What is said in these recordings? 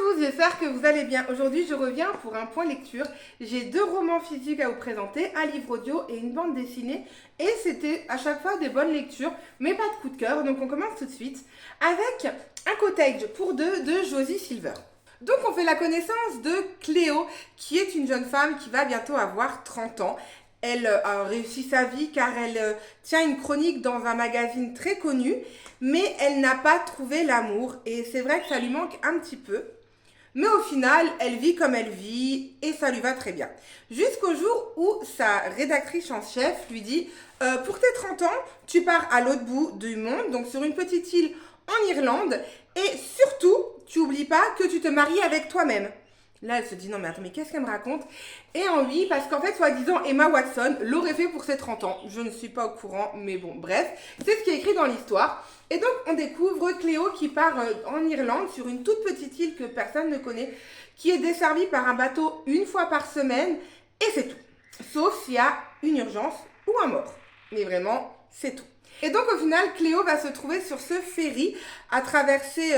tous, j'espère que vous allez bien. Aujourd'hui, je reviens pour un point lecture. J'ai 2 romans physiques à vous présenter, un livre audio et une bande dessinée. Et c'était à chaque fois des bonnes lectures, mais pas de coup de cœur. Donc on commence tout de suite avec Un cottage pour deux de Josie Silver. Donc on fait la connaissance de Cléo, qui est une jeune femme qui va bientôt avoir 30 ans. Elle a réussi sa vie car elle tient une chronique dans un magazine très connu, mais elle n'a pas trouvé l'amour et c'est vrai que ça lui manque un petit peu. Mais au final, elle vit comme elle vit et ça lui va très bien. Jusqu'au jour où sa rédactrice en chef lui dit pour tes 30 ans, tu pars à l'autre bout du monde, donc sur une petite île en Irlande, et surtout, tu oublies pas que tu te maries avec toi-même. Là, elle se dit, non mais attends, mais qu'est-ce qu'elle me raconte? Et en oui, parce qu'en fait, soi-disant, Emma Watson l'aurait fait pour ses 30 ans. Je ne suis pas au courant, mais bon, bref. C'est ce qui est écrit dans l'histoire. Et donc, on découvre Cléo qui part en Irlande, sur une toute petite île que personne ne connaît, qui est desservie par un bateau une fois par semaine, et c'est tout. Sauf s'il y a une urgence ou un mort. Mais vraiment, c'est tout. Et donc, au final, Cléo va se trouver sur ce ferry à traverser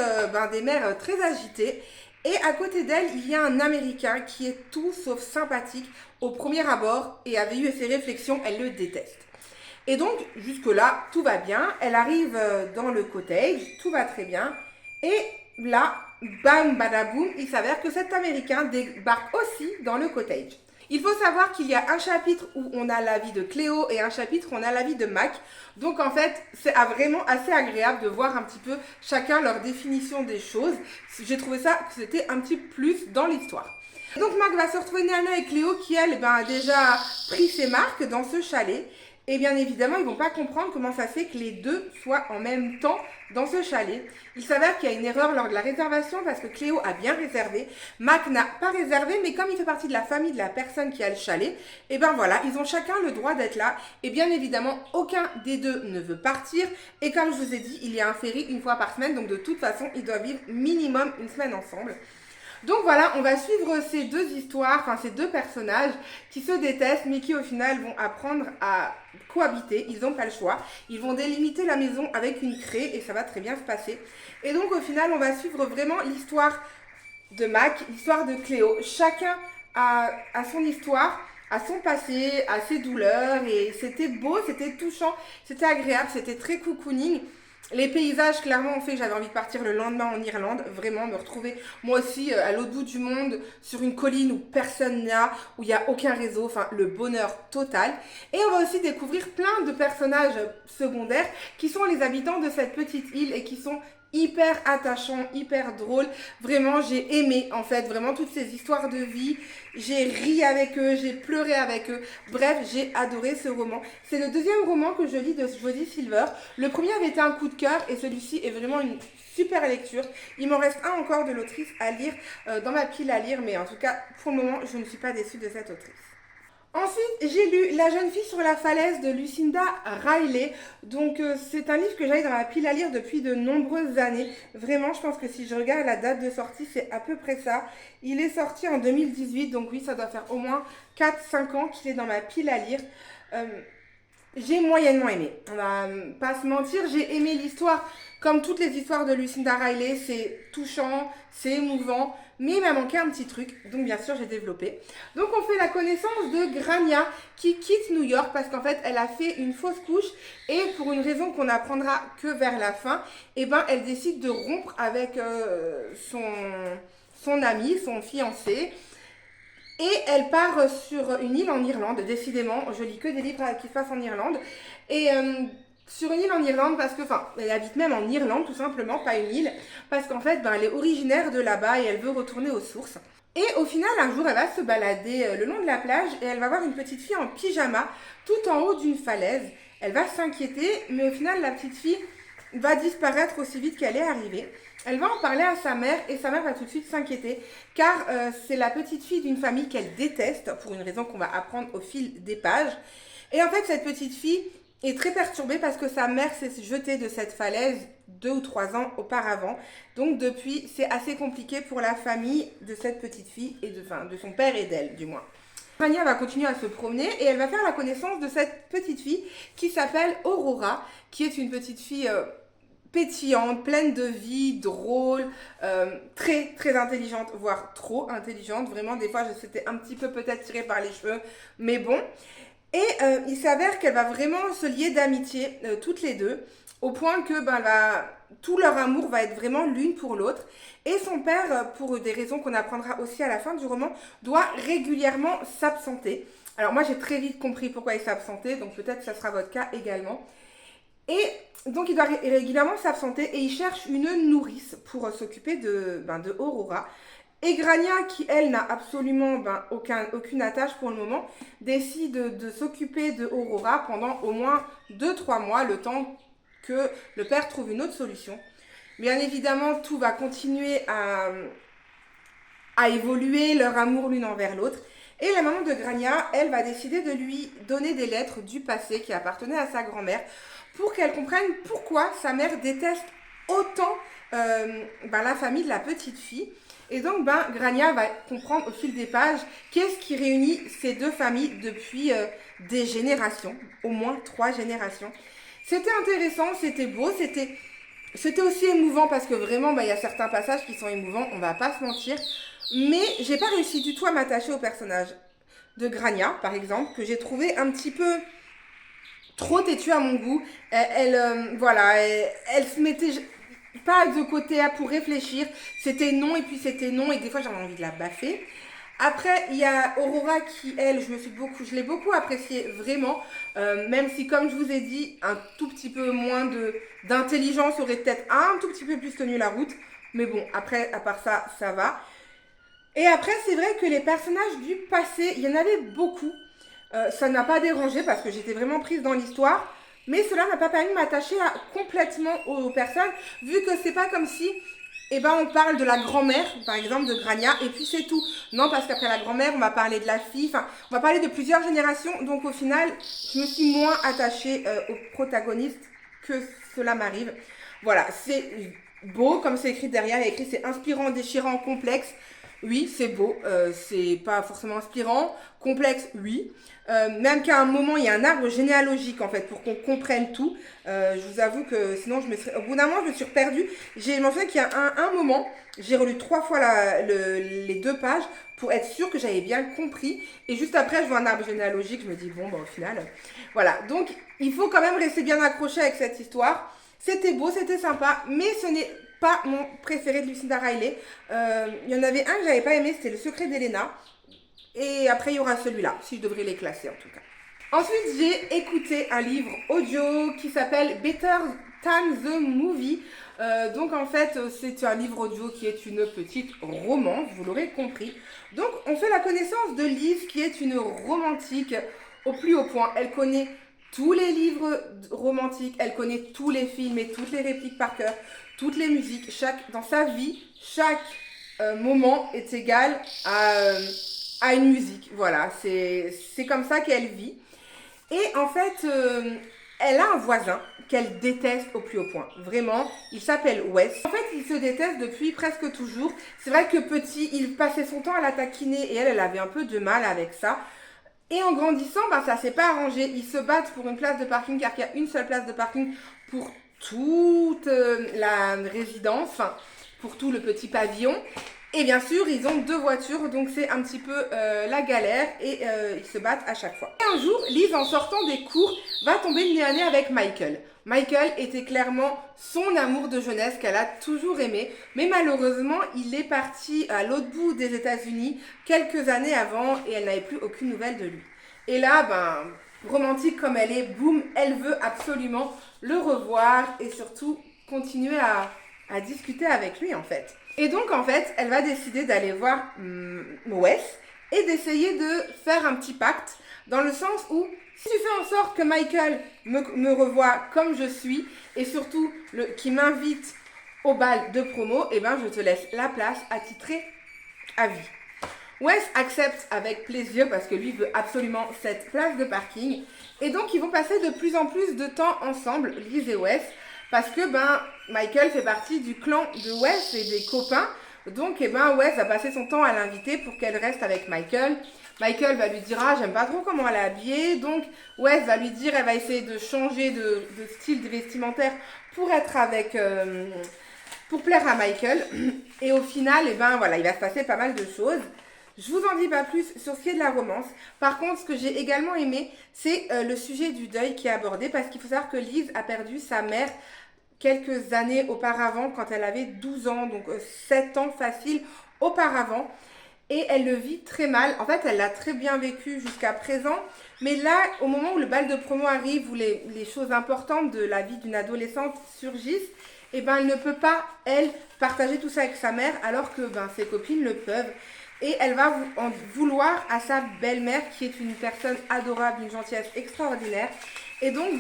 des mers très agitées. Et à côté d'elle, il y a un Américain qui est tout sauf sympathique au premier abord et avait eu ses réflexions, elle le déteste. Et donc, jusque-là, tout va bien. Elle arrive dans le cottage, tout va très bien. Et là, bam, badaboum, il s'avère que cet Américain débarque aussi dans le cottage. Il faut savoir qu'il y a un chapitre où on a la vie de Cléo et un chapitre où on a la vie de Mac. Donc en fait, c'est vraiment assez agréable de voir un petit peu chacun leur définition des choses. J'ai trouvé ça que c'était un petit plus dans l'histoire. Donc Mac va se retrouver nez à nez avec Cléo qui elle a déjà pris ses marques dans ce chalet. Et bien évidemment, ils ne vont pas comprendre comment ça se fait que les deux soient en même temps dans ce chalet. Il s'avère qu'il y a une erreur lors de la réservation parce que Cléo a bien réservé. Mac n'a pas réservé, mais comme il fait partie de la famille de la personne qui a le chalet, et ben voilà, ils ont chacun le droit d'être là. Et bien évidemment, aucun des deux ne veut partir. Et comme je vous ai dit, il y a un ferry une fois par semaine, donc de toute façon, ils doivent vivre minimum une semaine ensemble. Donc voilà, on va suivre ces deux histoires, ces deux personnages qui se détestent mais qui au final vont apprendre à cohabiter. Ils n'ont pas le choix. Ils vont délimiter la maison avec une craie et ça va très bien se passer. Et donc au final, on va suivre vraiment l'histoire de Mac, l'histoire de Cléo. Chacun a son histoire, a son passé, a ses douleurs et c'était beau, c'était touchant, c'était agréable, c'était très cocooning. Les paysages, clairement, ont fait que j'avais envie de partir le lendemain en Irlande, vraiment me retrouver moi aussi à l'autre bout du monde, sur une colline où personne n'a, où il n'y a aucun réseau, le bonheur total. Et on va aussi découvrir plein de personnages secondaires qui sont les habitants de cette petite île et qui sont hyper attachants, hyper drôles. Vraiment, j'ai aimé en fait vraiment toutes ces histoires de vie. J'ai ri avec eux, j'ai pleuré avec eux. Bref, j'ai adoré ce roman. C'est le deuxième roman que je lis de Josie Silver. Le premier avait été un coup de cœur et celui-ci est vraiment une super lecture. Il m'en reste un encore de l'autrice à lire dans ma pile à lire, mais en tout cas, pour le moment, je ne suis pas déçue de cette autrice. Ensuite, j'ai lu La jeune fille sur la falaise de Lucinda Riley. Donc, c'est un livre que j'avais dans ma pile à lire depuis de nombreuses années. Vraiment, je pense que si je regarde la date de sortie, c'est à peu près ça. Il est sorti en 2018, donc oui, ça doit faire au moins 4-5 ans qu'il est dans ma pile à lire. J'ai moyennement aimé. On va pas se mentir, j'ai aimé l'histoire. Comme toutes les histoires de Lucinda Riley, c'est touchant, c'est émouvant, mais il m'a manqué un petit truc, donc bien sûr j'ai développé. Donc on fait la connaissance de Grania qui quitte New York parce qu'en fait elle a fait une fausse couche et pour une raison qu'on n'apprendra que vers la fin, elle décide de rompre avec son ami, son fiancé. Et elle part sur une île en Irlande, décidément, je lis que des livres qui se passent en Irlande. Et sur une île en Irlande, parce que, elle habite même en Irlande, tout simplement, pas une île, parce qu'en fait, elle est originaire de là-bas et elle veut retourner aux sources. Et au final, un jour, elle va se balader le long de la plage et elle va voir une petite fille en pyjama, tout en haut d'une falaise. Elle va s'inquiéter, mais au final, la petite fille va disparaître aussi vite qu'elle est arrivée. Elle va en parler à sa mère et sa mère va tout de suite s'inquiéter car c'est la petite fille d'une famille qu'elle déteste pour une raison qu'on va apprendre au fil des pages. Et en fait, cette petite fille est très perturbée parce que sa mère s'est jetée de cette falaise 2 ou 3 ans auparavant. Donc depuis, c'est assez compliqué pour la famille de cette petite fille et de son père et d'elle du moins. Rania va continuer à se promener et elle va faire la connaissance de cette petite fille qui s'appelle Aurora, qui est une petite fille pétillante, pleine de vie, drôle, très très intelligente, voire trop intelligente. Vraiment, des fois, c'était un petit peu peut-être tiré par les cheveux, mais bon. Et il s'avère qu'elle va vraiment se lier d'amitié, toutes les deux, au point que tout leur amour va être vraiment l'une pour l'autre. Et son père, pour des raisons qu'on apprendra aussi à la fin du roman, doit régulièrement s'absenter. Alors moi j'ai très vite compris pourquoi il s'absentait, donc peut-être que ça sera votre cas également. Et donc il doit régulièrement s'absenter et il cherche une nourrice pour s'occuper de Aurora. Et Grania, qui elle n'a absolument aucune attache pour le moment, décide de s'occuper de Aurora pendant au moins 2-3 mois, le temps que le père trouve une autre solution. Bien évidemment, tout va continuer à évoluer, leur amour l'une envers l'autre. Et la maman de Grania, elle va décider de lui donner des lettres du passé qui appartenaient à sa grand-mère pour qu'elle comprenne pourquoi sa mère déteste autant la famille de la petite fille. Et donc, Grania va comprendre au fil des pages qu'est-ce qui réunit ces deux familles depuis des générations, au moins 3 générations. C'était intéressant, c'était beau, c'était aussi émouvant parce que vraiment, il y a certains passages qui sont émouvants, on va pas se mentir. Mais j'ai pas réussi du tout à m'attacher au personnage de Grania, par exemple, que j'ai trouvé un petit peu trop têtue à mon goût. Elle se mettait pas de côté pour réfléchir. C'était non et puis c'était non et des fois j'avais envie de la baffer. Après, il y a Aurora qui, elle, je l'ai beaucoup appréciée, vraiment. Même si, comme je vous ai dit, un tout petit peu moins d'intelligence aurait peut-être un tout petit peu plus tenu la route. Mais bon, après, à part ça, ça va. Et après, c'est vrai que les personnages du passé, il y en avait beaucoup. Ça n'a pas dérangé parce que j'étais vraiment prise dans l'histoire. Mais cela n'a pas permis de m'attacher complètement aux personnes, vu que c'est pas comme si on parle de la grand-mère, par exemple, de Grania, et puis c'est tout. Non, parce qu'après la grand-mère, on va parler de la fille, on va parler de plusieurs générations. Donc au final, je me suis moins attachée aux protagonistes que cela m'arrive. Voilà, c'est beau, comme c'est écrit derrière, il y a écrit c'est inspirant, déchirant, complexe. Oui, c'est beau, c'est pas forcément inspirant. Complexe, oui. Même qu'à un moment, il y a un arbre généalogique, en fait, pour qu'on comprenne tout. Je vous avoue que sinon, au bout d'un moment, je me suis perdue. Je m'en souviens qu'il y a un moment, j'ai relu 3 fois les 2 pages pour être sûre que j'avais bien compris. Et juste après, je vois un arbre généalogique, je me dis, bon, au final, voilà. Donc, il faut quand même rester bien accroché avec cette histoire. C'était beau, c'était sympa, mais ce n'est pas mon préféré de Lucinda Riley. Il y en avait un que j'avais pas aimé, c'était Le Secret d'Elena. Et après, il y aura celui-là, si je devrais les classer en tout cas. Ensuite, j'ai écouté un livre audio qui s'appelle Better Than the Movie. Donc en fait, c'est un livre audio qui est une petite romance, vous l'aurez compris. Donc on fait la connaissance de Liz qui est une romantique au plus haut point. Elle connaît tous les livres romantiques, elle connaît tous les films et toutes les répliques par cœur, toutes les musiques. Dans sa vie, chaque moment est égal à une musique. Voilà, c'est comme ça qu'elle vit. Et en fait, elle a un voisin qu'elle déteste au plus haut point. Vraiment, il s'appelle Wes. En fait, il se déteste depuis presque toujours. C'est vrai que petit, il passait son temps à la taquiner et elle avait un peu de mal avec ça. Et en grandissant, ça s'est pas arrangé. Ils se battent pour une place de parking car il y a une seule place de parking pour toute la résidence, pour tout le petit pavillon. Et bien sûr, ils ont 2 voitures, donc c'est un petit peu la galère et ils se battent à chaque fois. Et un jour, Liz, en sortant des cours, va tomber nez à nez avec Michael. Michael était clairement son amour de jeunesse qu'elle a toujours aimé, mais malheureusement, il est parti à l'autre bout des États-Unis quelques années avant et elle n'avait plus aucune nouvelle de lui. Et là, romantique comme elle est, boum, elle veut absolument le revoir et surtout continuer à discuter avec lui en fait. Et donc en fait, elle va décider d'aller voir Wes et d'essayer de faire un petit pacte dans le sens où si tu fais en sorte que Michael me revoie comme je suis et surtout qu'il m'invite au bal de promo, je te laisse la place attitrée à vie. Wes accepte avec plaisir parce que lui veut absolument cette place de parking et donc ils vont passer de plus en plus de temps ensemble, Liz et Wes, parce que Michael fait partie du clan de Wes et des copains Donc, eh ben, Wes va passer son temps à l'inviter pour qu'elle reste avec Michael. Michael va lui dire, ah, j'aime pas trop comment elle est habillée. Donc, Wes va lui dire, elle va essayer de changer de style vestimentaire pour être avec, pour plaire à Michael. Et au final, eh ben, voilà, il va se passer pas mal de choses. Je vous en dis pas plus sur ce qui est de la romance. Par contre, ce que j'ai également aimé, c'est le sujet du deuil qui est abordé, parce qu'il faut savoir que Liz a perdu sa mère quelques années auparavant, quand elle avait 12 ans, donc 7 ans facile auparavant. Et elle le vit très mal. En fait, elle l'a très bien vécu jusqu'à présent. Mais là, au moment où le bal de promo arrive, où les choses importantes de la vie d'une adolescente surgissent, eh ben, elle ne peut pas, elle, partager tout ça avec sa mère, alors que ses copines le peuvent. Et elle va en vouloir à sa belle-mère, qui est une personne adorable, d'une gentillesse extraordinaire. Et donc,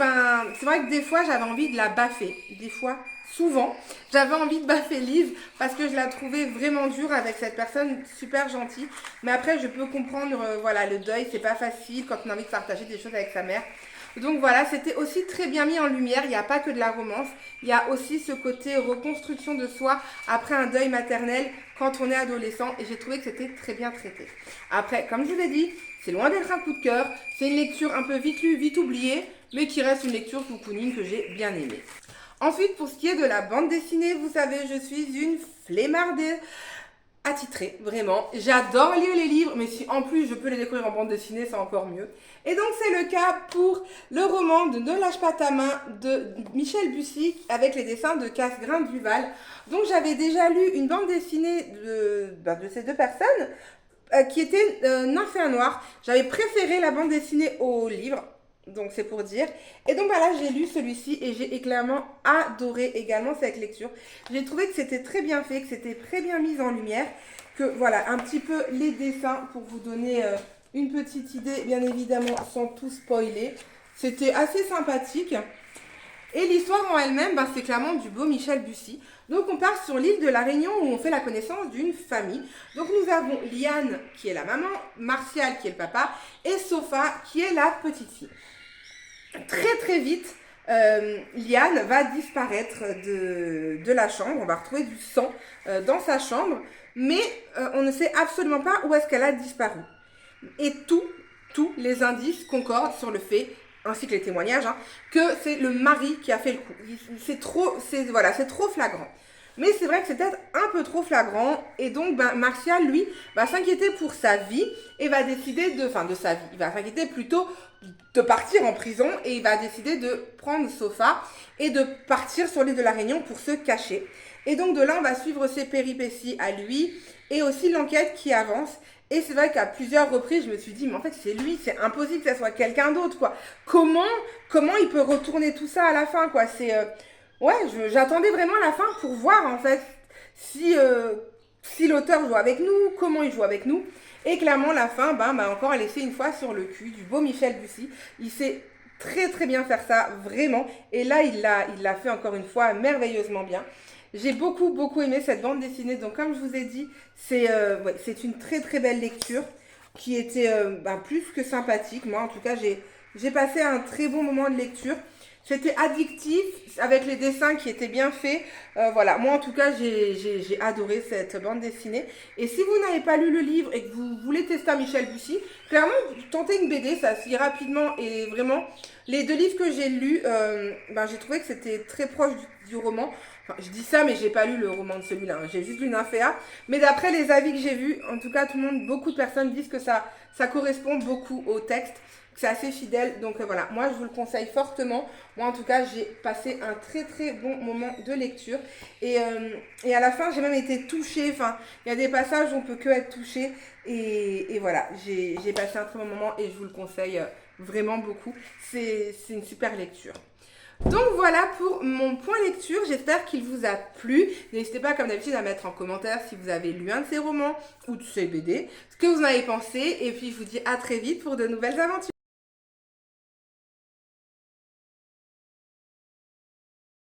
c'est vrai que des fois, j'avais envie de la baffer. Des fois, souvent, j'avais envie de baffer Liz parce que je la trouvais vraiment dure avec cette personne super gentille. Mais après, je peux comprendre, voilà, le deuil, c'est pas facile quand on a envie de partager des choses avec sa mère. Donc voilà, c'était aussi très bien mis en lumière. Il n'y a pas que de la romance, il y a aussi ce côté reconstruction de soi après un deuil maternel quand on est adolescent. Et j'ai trouvé que c'était très bien traité. Après, comme je vous ai dit, c'est loin d'être un coup de cœur. C'est une lecture un peu vite lue, vite oubliée, mais qui reste une lecture cocooning que j'ai bien aimée. Ensuite, pour ce qui est de la bande dessinée, vous savez, je suis une flemmardée attitrée, vraiment. J'adore lire les livres, mais si en plus je peux les découvrir en bande dessinée, c'est encore mieux. Et donc c'est le cas pour le roman de Ne lâche pas ta main de Michel Bussy avec les dessins de Casgrain Duval. Donc j'avais déjà lu une bande dessinée de ces deux personnes qui était Nymphéa Noir. J'avais préféré la bande dessinée au livre. Donc c'est pour dire. Et donc voilà, j'ai lu celui-ci et j'ai clairement adoré également cette lecture. J'ai trouvé que c'était très bien fait, que c'était très bien mis en lumière. Que voilà, un petit peu les dessins pour vous donner une petite idée, bien évidemment sans tout spoiler. C'était assez sympathique. Et l'histoire en elle-même, c'est clairement du beau Michel Bussy. Donc on part sur l'île de la Réunion où on fait la connaissance d'une famille. Donc nous avons Liane qui est la maman, Martial qui est le papa et Sofa qui est la petite fille. Très très vite, Liane va disparaître de la chambre. On va retrouver du sang dans sa chambre, mais on ne sait absolument pas où est-ce qu'elle a disparu. Et tous les indices concordent sur le fait, ainsi que les témoignages, que c'est le mari qui a fait le coup. C'est trop flagrant. Mais c'est vrai que c'est peut-être un peu trop flagrant. Et donc, Martial, lui, va s'inquiéter pour sa vie et va décider de sa vie. Il va s'inquiéter plutôt de partir en prison et il va décider de prendre Sofa et de partir sur l'île de la Réunion pour se cacher. Et donc, de là, on va suivre ses péripéties à lui et aussi l'enquête qui avance. Et c'est vrai qu'à plusieurs reprises, je me suis dit, mais en fait, c'est lui, c'est impossible que ça soit quelqu'un d'autre, quoi. Comment il peut retourner tout ça à la fin, quoi. J'attendais vraiment la fin pour voir, en fait, si l'auteur joue avec nous, comment il joue avec nous. Et clairement, la fin, m'a encore laissé une fois sur le cul du beau Michel Bussy. Il sait très très bien faire ça, vraiment. Et là, il l'a fait encore une fois merveilleusement bien. J'ai beaucoup aimé cette bande dessinée. Donc, comme je vous ai dit, c'est une très très belle lecture qui était plus que sympathique. Moi, en tout cas, j'ai passé un très bon moment de lecture. C'était addictif avec les dessins qui étaient bien faits. Voilà, moi en tout cas, j'ai adoré cette bande dessinée. Et si vous n'avez pas lu le livre et que vous voulez tester un Michel Bussy, clairement, tentez une BD, ça se lit rapidement. Et vraiment, les deux livres que j'ai lus, j'ai trouvé que c'était très proche du roman. Enfin, je dis ça, mais j'ai pas lu le roman de celui-là. J'ai juste lu Nymphéa. Mais d'après les avis que j'ai vus, en tout cas, beaucoup de personnes disent que ça correspond beaucoup au texte. C'est assez fidèle, donc voilà, moi je vous le conseille fortement. Moi en tout cas, j'ai passé un très très bon moment de lecture et à la fin j'ai même été touchée. Enfin, il y a des passages où on peut que être touché et voilà, j'ai passé un très bon moment et je vous le conseille vraiment beaucoup. C'est une super lecture. Donc voilà pour mon point lecture, j'espère qu'il vous a plu. N'hésitez pas comme d'habitude à mettre en commentaire si vous avez lu un de ces romans ou de ces BD, ce que vous en avez pensé. Et puis je vous dis à très vite pour de nouvelles aventures.